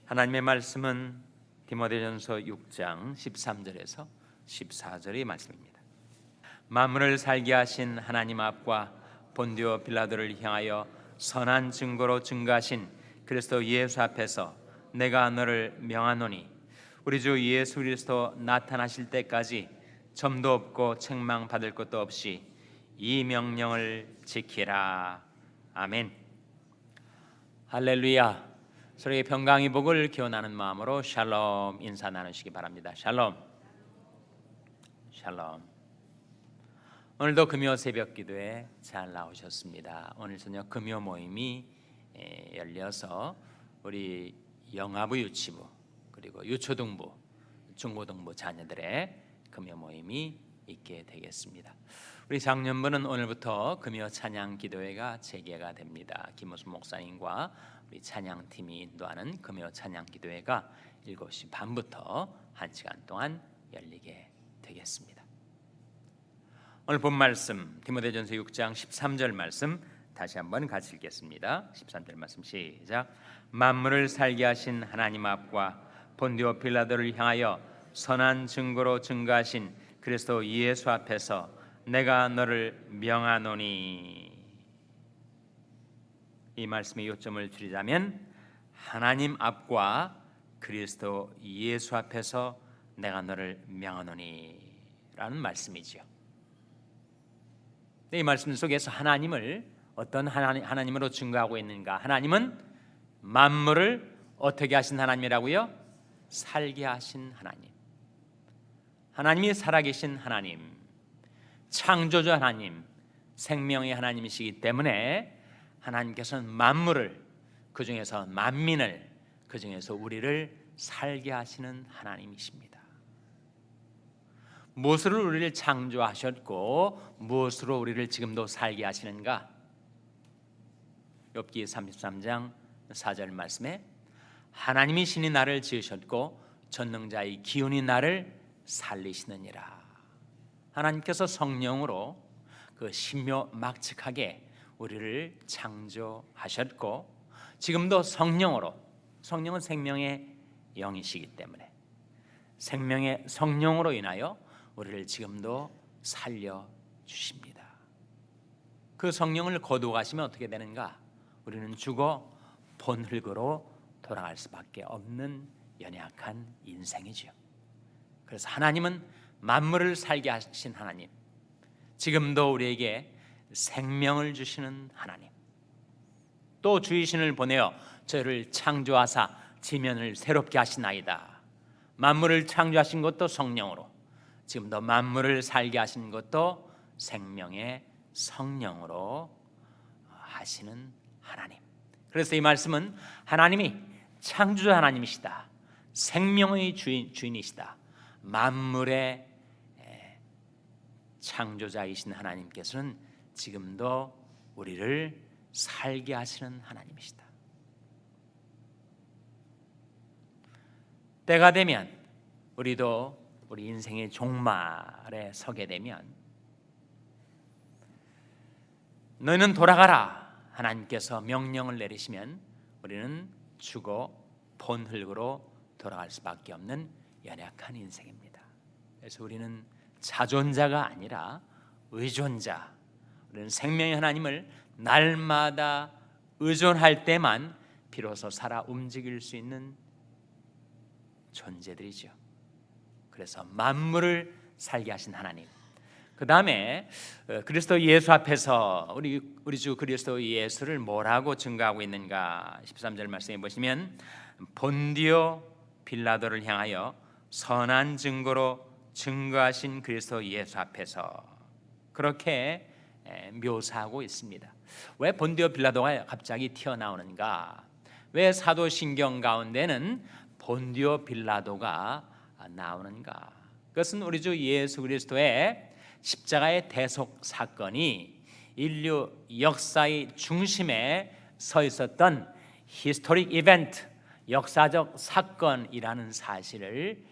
하나님의 말씀은 디모데전서 6장 13절에서 14절의 말씀입니다. 만물을 살게 하신 하나님 앞과 본디오 빌라도를 향하여 선한 증거로 증거하신 그리스도 예수 앞에서 내가 너를 명하노니 우리 주 예수 그리스도 나타나실 때까지 점도 없고 책망받을 것도 없이 이 명령을 지키라. 아멘. 할렐루야. 서로의 평강의 복을 기원하는 마음으로 샬롬 인사 나누시기 바랍니다. 샬롬. 샬롬. 오늘도 금요 새벽 기도에 잘 나오셨습니다. 오늘 저녁 금요 모임이 열려서 우리 영아부 유치부 그리고 유초등부 중고등부 자녀들의 금요 모임이 있게 되겠습니다. 우리 장년부는 오늘부터 금요 찬양 기도회가 재개가 됩니다. 김호수 목사님과 우리 찬양팀이 인도하는 금요 찬양 기도회가 7시 반부터 1시간 동안 열리게 되겠습니다. 오늘 본 말씀 디모데전서 6장 13절 말씀 다시 한번 같이 읽겠습니다. 13절 말씀 시작. 만물을 살게 하신 하나님 앞과 본디오 빌라도를 향하여 선한 증거로 증거하신 그리스도 예수 앞에서 내가 너를 명하노니. 이 말씀의 요점을 드리자면 하나님 앞과 그리스도 예수 앞에서 내가 너를 명하노니 라는 말씀이지요. 이 말씀 속에서 하나님을 어떤 하나님으로 증거하고 있는가? 하나님은 만물을 어떻게 하신 하나님이라고요? 살게 하신 하나님. 하나님이 살아계신 하나님, 창조주 하나님, 생명의 하나님이시기 때문에 하나님께서는 만물을, 그 중에서 만민을, 그 중에서 우리를 살게 하시는 하나님이십니다. 무엇으로 우리를 창조하셨고 무엇으로 우리를 지금도 살게 하시는가? 욥기 33장 4절 말씀에 하나님이 신이 나를 지으셨고 전능자의 기운이 나를 살리시느니라. 하나님께서 성령으로 그 신묘막측하게 우리를 창조하셨고 지금도 성령으로, 성령은 생명의 영이시기 때문에 생명의 성령으로 인하여 우리를 지금도 살려주십니다. 그 성령을 거두어 가시면 어떻게 되는가? 우리는 죽어 본흙으로 돌아갈 수밖에 없는 연약한 인생이죠. 그래서 하나님은 만물을 살게 하신 하나님, 지금도 우리에게 생명을 주시는 하나님, 또 주의 신을 보내어 저를 창조하사 지면을 새롭게 하시나이다. 만물을 창조하신 것도 성령으로, 지금도 만물을 살게 하신 것도 생명의 성령으로 하시는 하나님. 그래서 이 말씀은 하나님이 창조자 하나님이시다, 생명의 주인이시다, 만물의 창조자이신 하나님께서는 지금도 우리를 살게 하시는 하나님이시다. 때가 되면 우리도 우리 인생의 종말에 서게 되면 너희는 돌아가라 하나님께서 명령을 내리시면 우리는 죽어 본흙으로 돌아갈 수밖에 없는 연약한 인생입니다. 그래서 우리는 자존자가 아니라 의존자, 우리는 생명의 하나님을 날마다 의존할 때만 비로소 살아 움직일 수 있는 존재들이죠. 그래서 만물을 살게 하신 하나님, 그 다음에 그리스도 예수 앞에서 우리 주 그리스도 예수를 뭐라고 증거하고 있는가? 13절 말씀에 보시면 본디오 빌라도를 향하여 선한 증거로 증거하신 그리스도 예수 앞에서, 그렇게 묘사하고 있습니다. 왜 본디오 빌라도가 갑자기 튀어나오는가? 왜 사도신경 가운데는 본디오 빌라도가 나오는가? 그것은 우리 주 예수 그리스도의 십자가의 대속 사건이 인류 역사의 중심에 서 있었던 히스토릭 이벤트, 역사적 사건이라는 사실을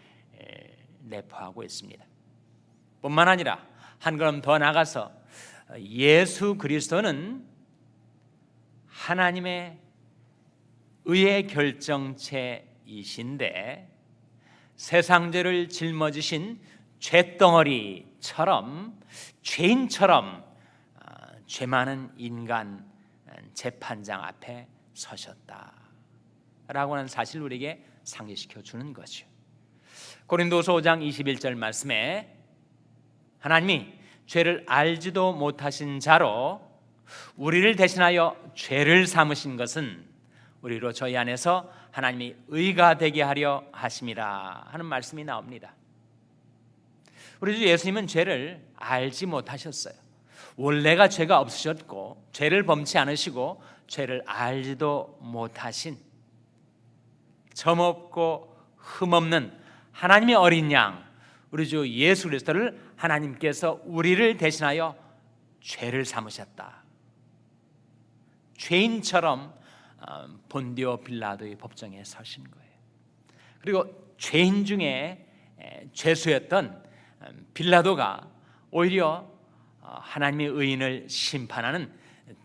내포하고 있습니다. 뿐만 아니라 한 걸음 더 나가서 예수 그리스도는 하나님의 의의 결정체 이신데 세상 죄를 짊어지신 죄덩어리처럼 죄인처럼 죄 많은 인간 재판장 앞에 서셨다라고 하는 사실을 우리에게 상기시켜 주는 거죠. 고린도서 5장 21절 말씀에 하나님이 죄를 알지도 못하신 자로 우리를 대신하여 죄를 삼으신 것은 우리로 저희 안에서 하나님이 의가 되게 하려 하심이라 하는 말씀이 나옵니다. 우리 주 예수님은 죄를 알지 못하셨어요. 원래가 죄가 없으셨고 죄를 범치 않으시고 죄를 알지도 못하신 점없고 흠없는 하나님의 어린 양 우리 주 예수 그리스도를 하나님께서 우리를 대신하여 죄를 삼으셨다. 죄인처럼 본디오 빌라도의 법정에 서신 거예요. 그리고 죄인 중에 죄수였던 빌라도가 오히려 하나님의 의인을 심판하는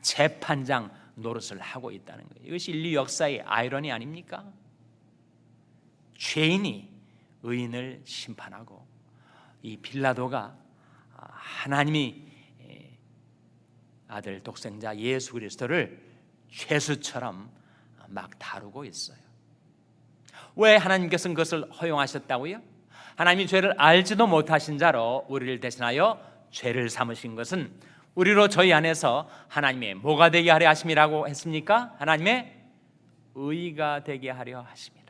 재판장 노릇을 하고 있다는 거예요. 이것이 인류 역사의 아이러니 아닙니까? 죄인이 의인을 심판하고 이 빌라도가 하나님이 아들 독생자 예수 그리스도를 죄수처럼 막 다루고 있어요. 왜 하나님께서는 그것을 허용하셨다고요? 하나님이 죄를 알지도 못하신 자로 우리를 대신하여 죄를 삼으신 것은 우리로 저희 안에서 하나님의 뭐가 되게 하려 하심이라고 했습니까? 하나님의 의가 되게 하려 하심이라.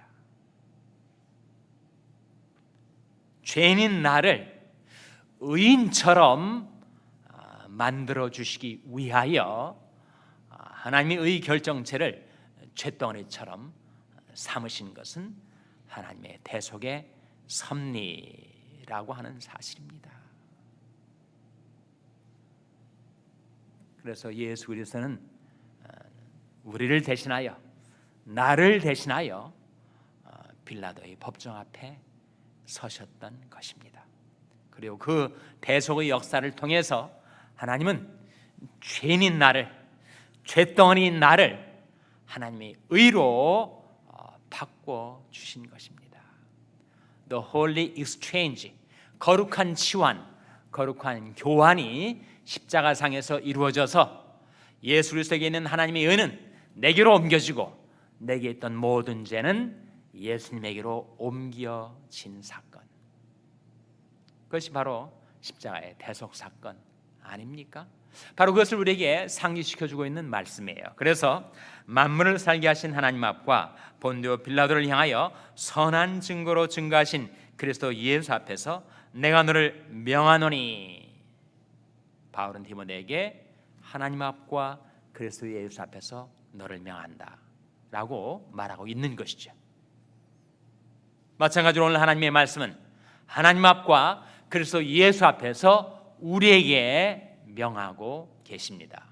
죄인인 나를 의인처럼 만들어 주시기 위하여 하나님의 의 결정체를 쇳덩어리처럼 삼으신 것은 하나님의 대속의 섭리라고 하는 사실입니다. 그래서 예수 그리스도는 우리를 대신하여 나를 대신하여 빌라도의 법정 앞에 서셨던 것입니다. 그리고 그 대속의 역사를 통해서 하나님은 죄인인 나를 죄덩어리인 나를 하나님의 의로 바꿔 주신 것입니다. The Holy Exchange, 거룩한 치환, 거룩한 교환이 십자가상에서 이루어져서 예수 그리스도에게 있는 하나님의 의는 내게로 옮겨지고 내게 있던 모든 죄는 예수님에게로 옮겨진 사건. 그것이 바로 십자가의 대속 사건 아닙니까? 바로 그것을 우리에게 상기시켜주고 있는 말씀이에요. 그래서 만물을 살게 하신 하나님 앞과 본디오 빌라도를 향하여 선한 증거로 증거하신 그리스도 예수 앞에서 내가 너를 명하노니, 바울은 디모데에게 하나님 앞과 그리스도 예수 앞에서 너를 명한다 라고 말하고 있는 것이죠. 마찬가지로 오늘 하나님의 말씀은 하나님 앞과 그리스도 예수 앞에서 우리에게 명하고 계십니다.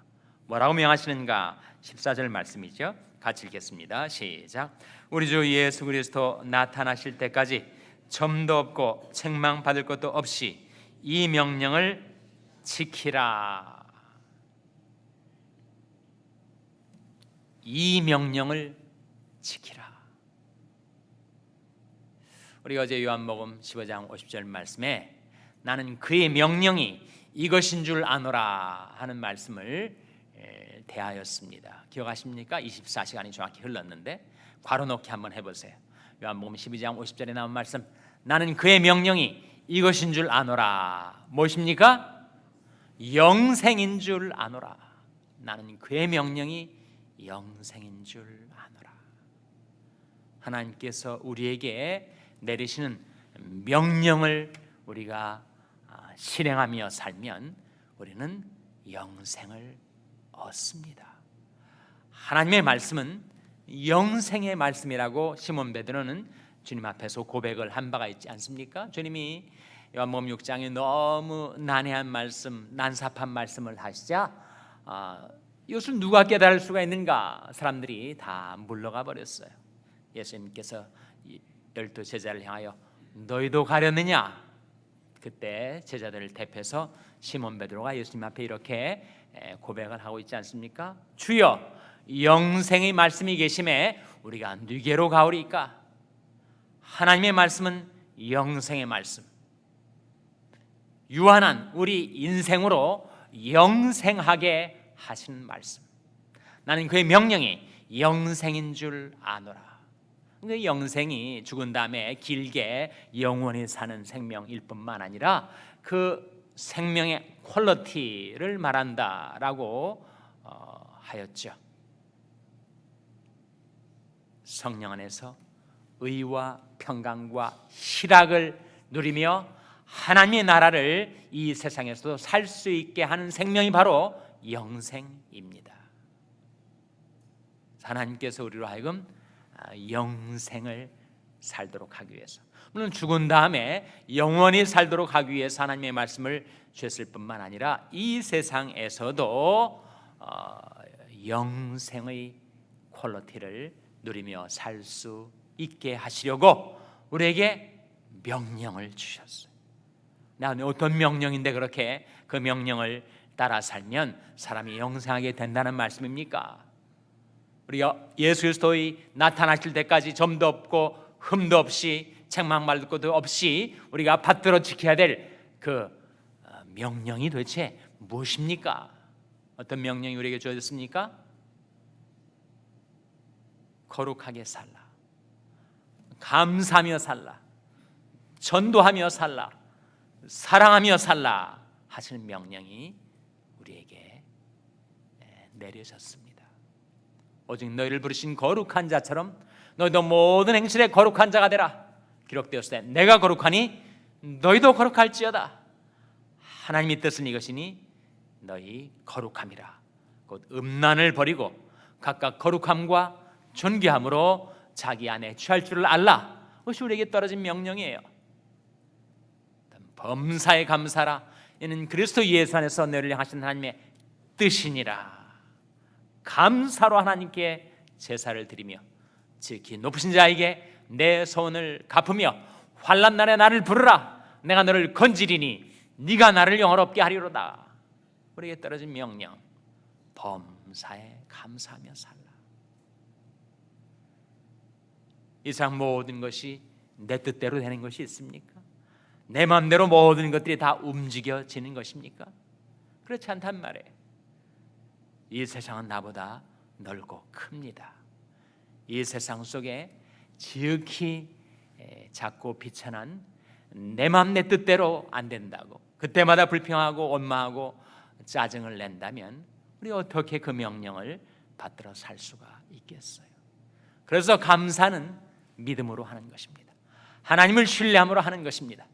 뭐라고 명하시는가? 14절 말씀이죠. 같이 읽겠습니다. 시작. 우리 주 예수 그리스도 나타나실 때까지 점도 없고 책망받을 것도 없이 이 명령을 지키라. 이 명령을 지키라. 우리가 어제 요한복음 15장 50절 말씀에 나는 그의 명령이 이것인 줄 아노라 하는 말씀을 대하였습니다. 기억하십니까? 24시간이 정확히 흘렀는데 괄호넣기 한번 해보세요. 요한복음 12장 50절에 나온 말씀, 나는 그의 명령이 이것인 줄 아노라. 무엇입니까? 영생인 줄 아노라. 나는 그의 명령이 영생인 줄 아노라. 하나님께서 우리에게 내리시는 명령을 우리가 실행하며 살면 우리는 영생을 얻습니다. 하나님의 말씀은 영생의 말씀이라고 시몬 베드로는 주님 앞에서 고백을 한 바가 있지 않습니까? 주님이 요한복음 6장에 너무 난해한 말씀, 난삽한 말씀을 하시자 이것을 누가 깨달을 수가 있는가? 사람들이 다 물러가 버렸어요. 예수님께서 12 제자를 향하여 너희도 가려느냐? 그때 제자들을 대표해서 시몬 베드로가 예수님 앞에 이렇게 고백을 하고 있지 않습니까? 주여, 영생의 말씀이 계심에 우리가 누게로 가오리까? 하나님의 말씀은 영생의 말씀, 유한한 우리 인생으로 영생하게 하신 말씀. 나는 그의 명령이 영생인 줄 아노라. 그 영생이 죽은 다음에 길게 영원히 사는 생명일 뿐만 아니라 그 생명의 퀄리티를 말한다라고 하였죠. 성령 안에서 의와 평강과 희락을 누리며 하나님의 나라를 이 세상에서도 살 수 있게 하는 생명이 바로 영생입니다. 하나님께서 우리로 하여금 영생을 살도록 하기 위해서, 물론 죽은 다음에 영원히 살도록 하기 위해서 하나님의 말씀을 주셨을 뿐만 아니라 이 세상에서도 영생의 퀄리티를 누리며 살 수 있게 하시려고 우리에게 명령을 주셨어요. 어떤 명령인데 그렇게 그 명령을 따라 살면 사람이 영생하게 된다는 말씀입니까? 우리가 예수 그리스도의 나타나실 때까지 점도 없고 흠도 없이 책망받을 것도 없이 우리가 받들어 지켜야 될 그 명령이 도대체 무엇입니까? 어떤 명령이 우리에게 주어졌습니까? 거룩하게 살라, 감사하며 살라, 전도하며 살라, 사랑하며 살라 하시는 명령이 우리에게 내려졌습니다. 오직 너희를 부르신 거룩한 자처럼 너희도 모든 행실에 거룩한 자가 되라 기록되었을 때 내가 거룩하니 너희도 거룩할지어다. 하나님의 뜻은 이것이니 너희 거룩함이라. 곧 음란을 버리고 각각 거룩함과 존귀함으로 자기 안에 취할 줄을 알라. 그것이 우리에게 떨어진 명령이에요. 범사에 감사라. 이는 그리스도 예수 안에서 너희를 향하신 하나님의 뜻이니라. 감사로 하나님께 제사를 드리며 지극히 높으신 자에게 내 소원을 갚으며 환난 날에 나를 부르라. 내가 너를 건지리니 네가 나를 영화롭게 하리로다. 우리에게 떨어진 명령, 범사에 감사하며 살라. 이 세상 모든 것이 내 뜻대로 되는 것이 있습니까? 내 마음대로 모든 것들이 다 움직여지는 것입니까? 그렇지 않단 말이에요. 이 세상은 나보다 넓고 큽니다. 이 세상 속에 지극히 작고 비천한 내 마음 내 뜻대로 안 된다고 그때마다 불평하고 원망하고 짜증을 낸다면 우리 어떻게 그 명령을 받들어 살 수가 있겠어요? 그래서 감사는 믿음으로 하는 것입니다. 하나님을 신뢰함으로 하는 것입니다.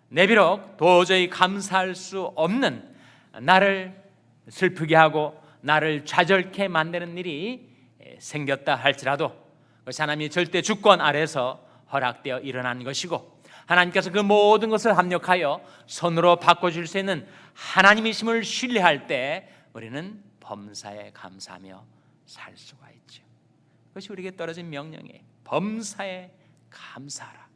내 비록 도저히 감사할 수 없는 나를 슬프게 하고 나를 좌절케 만드는 일이 생겼다 할지라도 그것이 하나님의 절대 주권 아래서 허락되어 일어난 것이고 하나님께서 그 모든 것을 합력하여 선으로 바꿔줄 수 있는 하나님이심을 신뢰할 때 우리는 범사에 감사하며 살 수가 있죠. 그것이 우리에게 떨어진 명령이에요. 범사에 감사하라.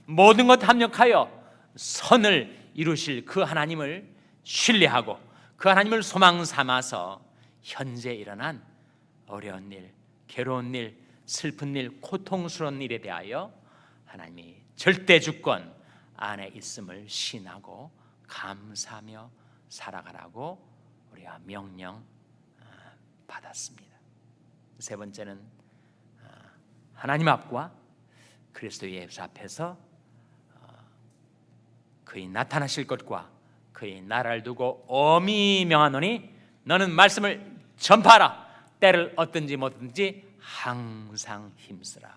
모든 것 합력하여 선을 이루실 그 하나님을 신뢰하고 그 하나님을 소망 삼아서 현재 일어난 어려운 일, 괴로운 일, 슬픈 일, 고통스러운 일에 대하여 하나님이 절대 주권 안에 있음을 신하고 감사하며 살아가라고 우리가 명령 받았습니다. 세 번째는 하나님 앞과 그리스도 예수 앞에서 그의 나타나실 것과 그의 나라를 두고 엄히 명하노니 너는 말씀을 전파하라. 때를 얻든지 못든지 항상 힘쓰라.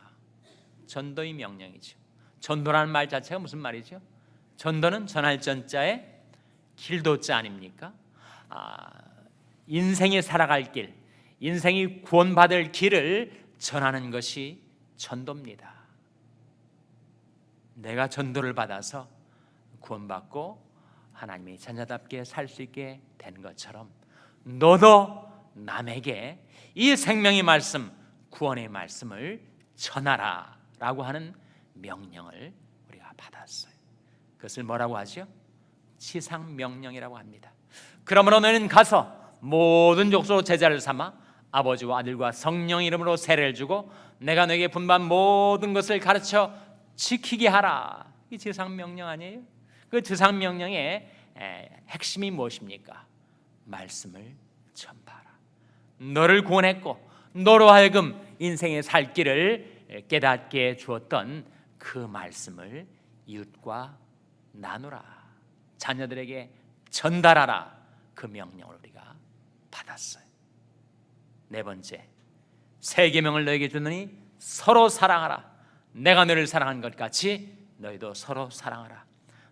전도의 명령이죠. 전도라는 말 자체가 무슨 말이죠? 전도는 전할 전자에 길도자 아닙니까? 인생이 살아갈 길, 인생이 구원받을 길을 전하는 것이 전도입니다. 내가 전도를 받아서 구원받고 하나님의 자녀답게 살 수 있게 된 것처럼 너도 남에게 이 생명의 말씀, 구원의 말씀을 전하라 라고 하는 명령을 우리가 받았어요. 그것을 뭐라고 하죠? 지상명령이라고 합니다. 그러므로 너희는 가서 모든 족속으로 제자를 삼아 아버지와 아들과 성령 이름으로 세례를 주고 내가 너에게 분반 모든 것을 가르쳐 지키게 하라. 이 제사명령 아니에요? 그 제사명령의 핵심이 무엇입니까? 말씀을 전파하라. 너를 구원했고 너로 하여금 인생의 살 길을 깨닫게 주었던 그 말씀을 이웃과 나누라. 자녀들에게 전달하라. 그 명령을 우리가 받았어요. 네 번째, 새 계명을 너에게 주느니 서로 사랑하라. 내가 너를 사랑한 것 같이 너희도 서로 사랑하라.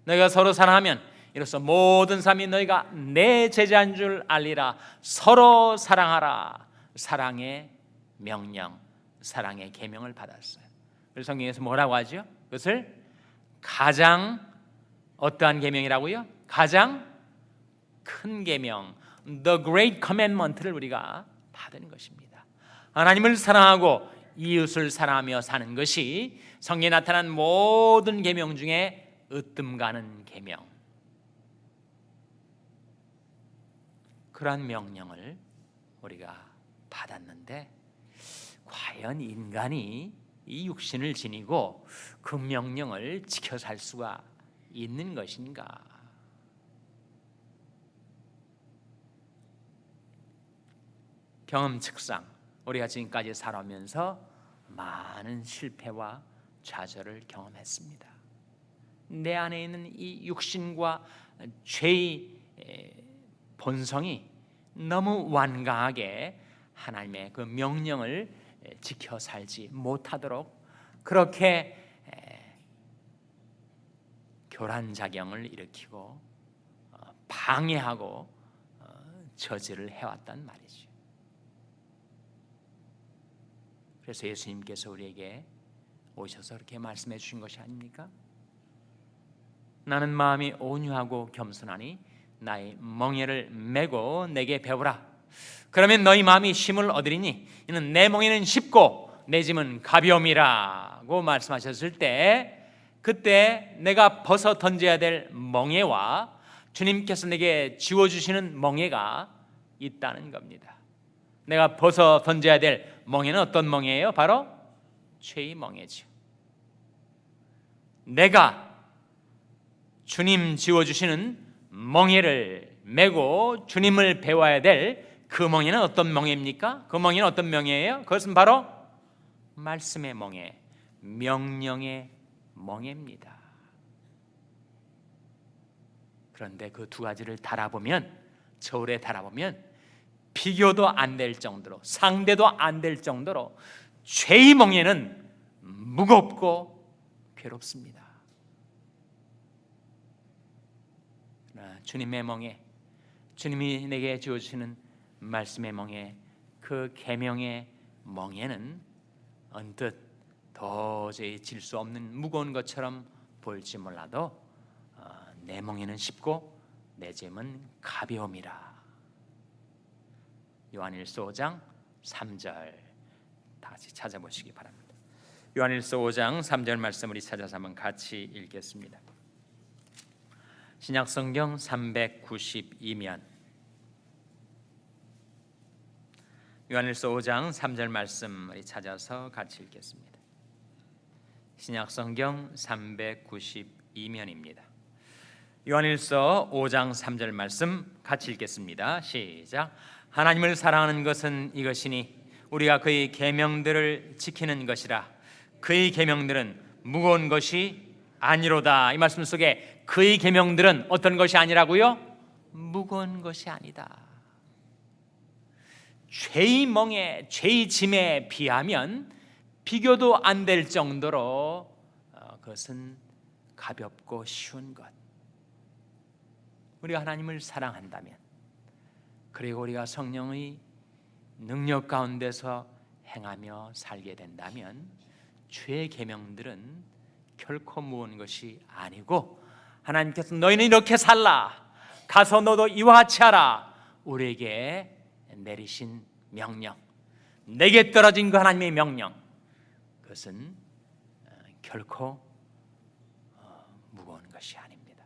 너희가 서로 사랑하면 이로써 모든 사람이 너희가 내 제자인 줄 알리라. 서로 사랑하라. 사랑의 명령, 사랑의 계명을 받았어요. 그래서 성경에서 뭐라고 하죠? 그것을 가장 어떠한 계명이라고요? 가장 큰 계명, The Great Commandment를 우리가 받은 것입니다. 하나님을 사랑하고 이웃을 사랑하며 사는 것이 성경에 나타난 모든 계명 중에 으뜸 가는 계명. 그러한 명령을 우리가 받았는데 과연 인간이 이 육신을 지니고 그 명령을 지켜 살 수가 있는 것인가? 경험칙상 우리가 지금까지 살아오면서 많은 실패와 좌절을 경험했습니다. 내 안에 있는 이 육신과 죄의 본성이 너무 완강하게 하나님의 그 명령을 지켜 살지 못하도록 그렇게 교란작용을 일으키고 방해하고 저지를 해왔단 말이죠. 그래서 예수님께서 우리에게 오셔서 그렇게 말씀해 주신 것이 아닙니까? 나는 마음이 온유하고 겸손하니 나의 멍에를 메고 내게 배우라. 그러면 너희 마음이 쉼을 얻으리니 이는 내 멍에는 쉽고 내 짐은 가벼움이라고 말씀하셨을 때 그때 내가 벗어 던져야 될 멍에와 주님께서 내게 지워주시는 멍에가 있다는 겁니다. 내가 벗어 던져야 될 멍에는 어떤 멍에예요? 바로 죄의 멍에죠. 내가 주님 지워주시는 멍에를 메고 주님을 배워야 될 그 멍에는 어떤 멍에입니까? 그 멍에는 어떤 멍에예요? 그것은 바로 말씀의 멍에, 명령의 멍에입니다. 그런데 그 두 가지를 달아보면, 저울에 달아보면 비교도 안 될 정도로, 상대도 안 될 정도로 죄의 멍에는 무겁고 괴롭습니다. 주님의 멍에, 주님이 내게 주어주시는 말씀의 멍에, 그 계명의 멍에는 언뜻 도저히 질 수 없는 무거운 것처럼 보일지 몰라도 내 멍에는 쉽고 내 짐은 가벼움이라. 요한일서 5장 3절 다시 찾아보시기 바랍니다. 요한일서 5장 3절 말씀 우리 찾아서 한번 같이 읽겠습니다. 신약성경 392면 요한일서 5장 3절 말씀 우리 찾아서 같이 읽겠습니다. 신약성경 392면입니다. 요한일서 5장 3절 말씀 같이 읽겠습니다. 시작. 하나님을 사랑하는 것은 이것이니 우리가 그의 계명들을 지키는 것이라. 그의 계명들은 무거운 것이 아니로다. 이 말씀 속에 그의 계명들은 어떤 것이 아니라고요? 무거운 것이 아니다. 죄의 멍에, 죄의 짐에 비하면 비교도 안 될 정도로 그것은 가볍고 쉬운 것. 우리가 하나님을 사랑한다면, 그리고 우리가 성령의 능력 가운데서 행하며 살게 된다면 죄의 계명들은 결코 무거운 것이 아니고 하나님께서 너희는 이렇게 살라, 가서 너도 이와 같이 하라, 우리에게 내리신 명령, 내게 떨어진 그 하나님의 명령, 그것은 결코 무거운 것이 아닙니다.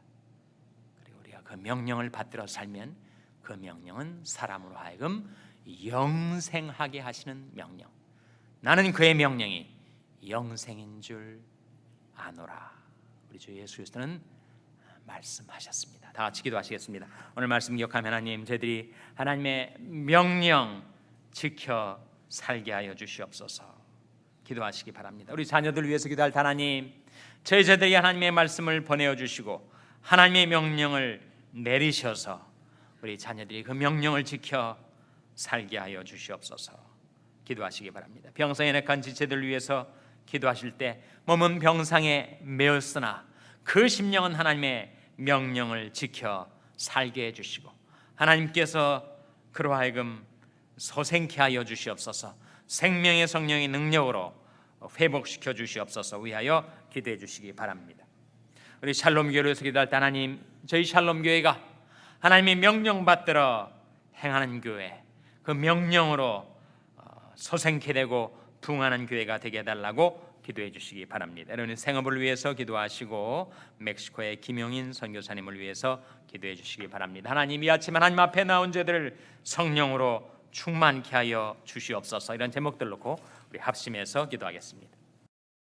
그리고 우리가 그 명령을 받들어 살면 그 명령은 사람으로 하여금 영생하게 하시는 명령. 나는 그의 명령이 영생인 줄 아노라. 우리 주 예수 그리스도는 말씀하셨습니다. 다 같이 기도하시겠습니다. 오늘 말씀 기억하면 하나님, 저희들이 하나님의 명령 지켜 살게 하여 주시옵소서. 기도하시기 바랍니다. 우리 자녀들 위해서 기도할 하나님, 저희들이 하나님의 말씀을 보내어 주시고 하나님의 명령을 내리셔서 우리 자녀들이 그 명령을 지켜 살게 하여 주시옵소서. 기도하시기 바랍니다. 병상에 내간 지체들 위해서 기도하실 때 몸은 병상에 매었으나 그 심령은 하나님의 명령을 지켜 살게 해주시고 하나님께서 그로 하여금 소생케 하여 주시옵소서. 생명의 성령의 능력으로 회복시켜 주시옵소서. 위하여 기도해 주시기 바랍니다. 우리 샬롬교회에서 기도할 때 하나님, 저희 샬롬교회가 하나님의 명령 받들어 행하는 교회, 그 명령으로 소생케 되고 부흥하는 교회가 되게 해달라고 기도해 주시기 바랍니다. 여러분의 생업을 위해서 기도하시고 멕시코의 김용인 선교사님을 위해서 기도해 주시기 바랍니다. 하나님, 이 아침 하나님 앞에 나온 자들을 성령으로 충만케 하여 주시옵소서. 이런 제목들 놓고 우리 합심해서 기도하겠습니다.